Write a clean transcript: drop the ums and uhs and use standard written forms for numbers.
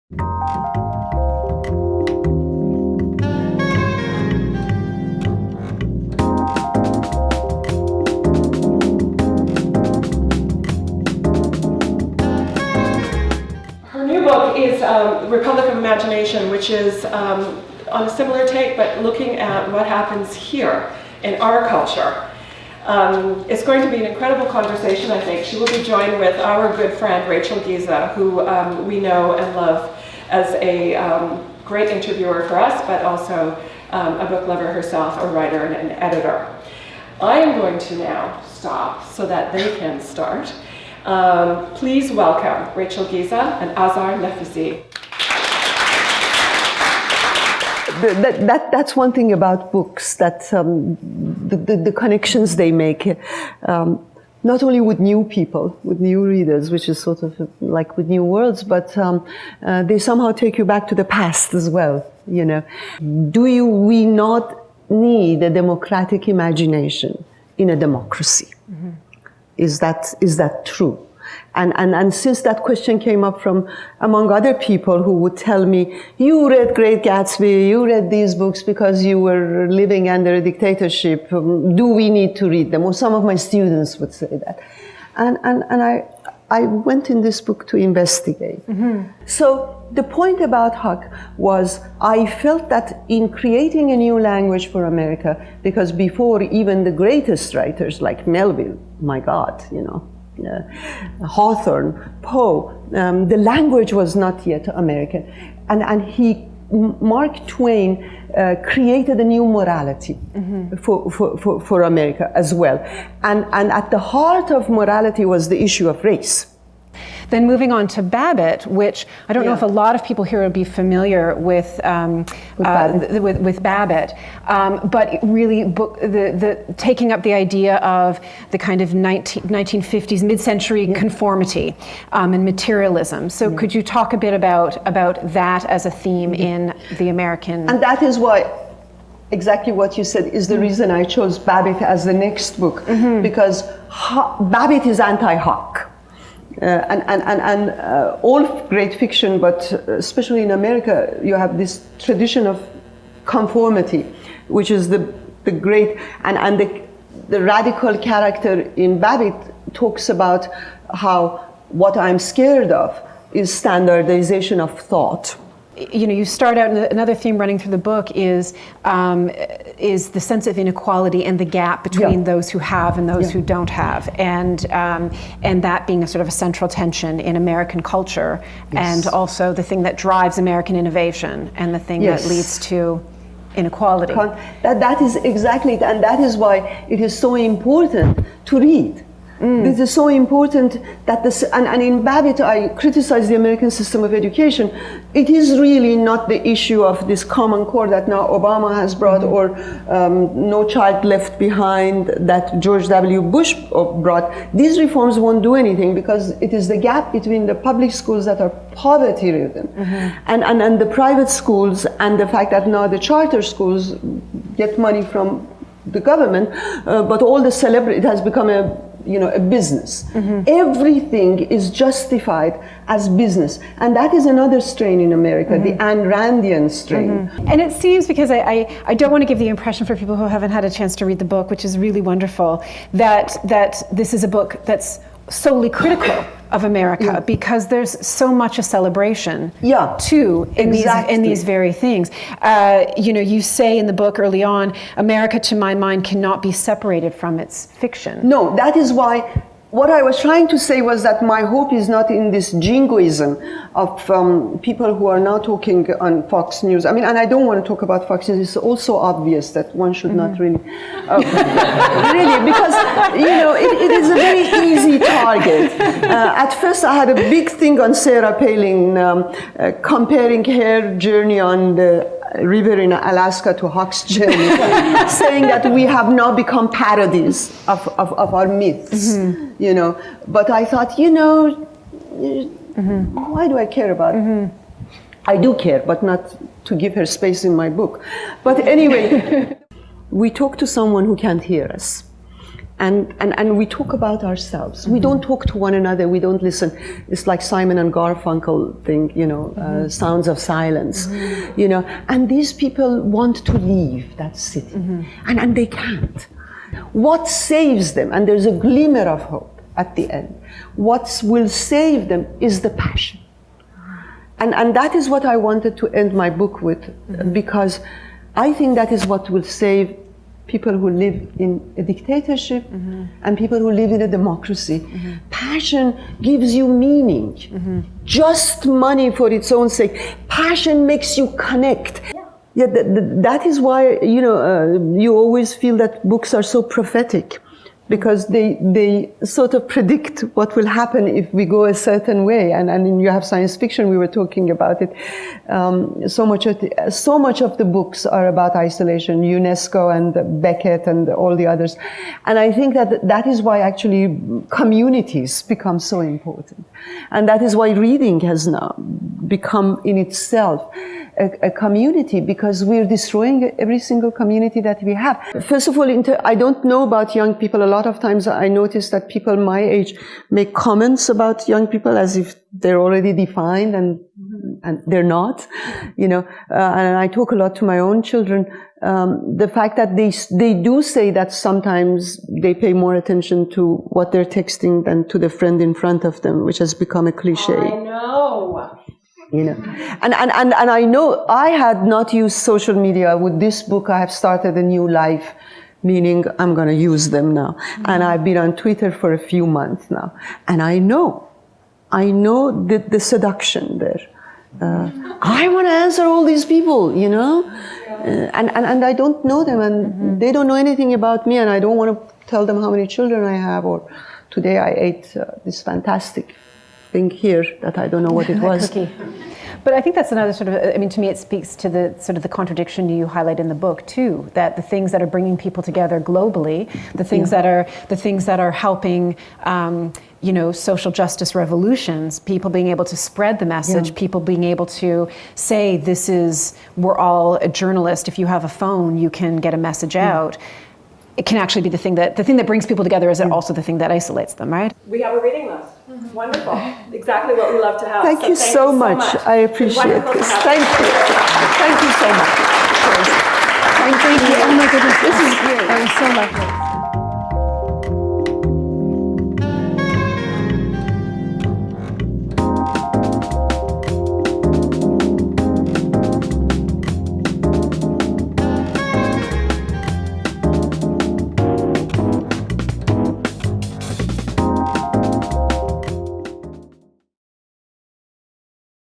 Her new book is Republic of Imagination, which is on a similar take, but looking at what happens here in our culture. It's going to be an incredible conversation, I think. She will be joined with our good friend Rachel Giza, who we know and love as a great interviewer for us, but also a book lover herself, a writer and an editor. I am going to now stop so that they can start. Please welcome Rachel Giza and Azar Nafisi. That's one thing about books, that the connections they make, not only with new people, with new readers, which is sort of like with new worlds, but they somehow take you back to the past as well, you know. We not need a democratic imagination in a democracy? Mm-hmm. Is that true? And since that question came up from among other people who would tell me, you read Great Gatsby, you read these books because you were living under a dictatorship, do we need to read them? Or some of my students would say that. And I went in this book to investigate. Mm-hmm. So the point about Huck was, I felt that in creating a new language for America, because before even the greatest writers like Melville, my God, you know, Hawthorne, Poe, the language was not yet American. And Mark Twain created a new morality mm-hmm. for America as well. And at the heart of morality was the issue of race. Then moving on to Babbitt, which I don't know if a lot of people here would be familiar with Babbitt, but really the taking up the idea of the kind of 1950s, mid-century conformity and materialism. So could you talk a bit about that as a theme in the American... And that is why exactly what you said is the reason I chose Babbitt as the next book, mm-hmm. because Babbitt is anti-Huck. And all great fiction, but especially in America, you have this tradition of conformity, which is the great, and the radical character in Babbitt talks about how what I'm scared of is standardization of thought. You know, you start out, another theme running through the book is the sense of inequality and the gap between those who have and those who don't have, and that being a sort of a central tension in American culture, and also the thing that drives American innovation and the thing that leads to inequality. That is exactly it, and that is why it is so important to read. This is so important that and in Babbitt I criticize the American system of education. It is really not the issue of this Common Core that now Obama has brought, or No Child Left Behind that George W. Bush brought. These reforms won't do anything because it is the gap between the public schools that are poverty-ridden and the private schools, and the fact that now the charter schools get money from the government, but all the it has become a business. Mm-hmm. Everything is justified as business. And that is another strain in America, the Ayn Randian strain. Mm-hmm. And it seems, because I don't want to give the impression for people who haven't had a chance to read the book, which is really wonderful, that this is a book that's solely critical of America, because there's so much a celebration too in these very things. You say in the book early on, America, to my mind, cannot be separated from its fiction. No, that is why what I was trying to say was that my hope is not in this jingoism of people who are now talking on Fox News. I mean, and I don't want to talk about Fox News. It's also obvious that one should not really, really, because, it is a very easy target. At first, I had a big thing on Sarah Palin comparing her journey on the river in Alaska to Huck's journey, saying that we have now become parodies of our myths, But I thought, why do I care about it? I do care, but not to give her space in my book. But anyway, we talk to someone who can't hear us. And we talk about ourselves. We don't talk to one another. We don't listen. It's like Simon and Garfunkel thing, sounds of silence, And these people want to leave that city, and they can't. What saves them, and there's a glimmer of hope at the end, what will save them is the passion. And that is what I wanted to end my book with, because I think that is what will save people who live in a dictatorship and people who live in a democracy. Passion gives you meaning. Just money for its own sake. Passion makes you connect. Yeah, that is why, you always feel that books are so prophetic, because they sort of predict what will happen if we go a certain way. And you have science fiction, we were talking about it. So much of the books are about isolation, UNESCO and Beckett and all the others. And I think that is why actually communities become so important. And that is why reading has now become in itself a community, because we're destroying every single community that we have. First of all, I don't know about young people. A lot of times I notice that people my age make comments about young people as if they're already defined, and they're not, and I talk a lot to my own children. The fact that they do say that sometimes they pay more attention to what they're texting than to the friend in front of them, which has become a cliche. I know. And I know I had not used social media. With this book, I have started a new life, meaning I'm going to use them now. And I've been on Twitter for a few months now. And I know the seduction there. I want to answer all these people, and I don't know them, and they don't know anything about me, and I don't want to tell them how many children I have, or today I ate this fantastic thing here that I don't know what it was. Cookie. But I think that's another sort of, to me it speaks to the sort of the contradiction you highlight in the book too, that the things that are bringing people together globally, the things that are helping, social justice revolutions, people being able to spread the message, people being able to say, we're all a journalist. If you have a phone, you can get a message out. It can actually be the thing that brings people together is also the thing that isolates them, right? We have a reading list. Wonderful. Exactly what we love to have. Thank you so much. I appreciate this. Thank you. Thank you so much. Thank you. Oh my goodness, this is great. That was so lovely.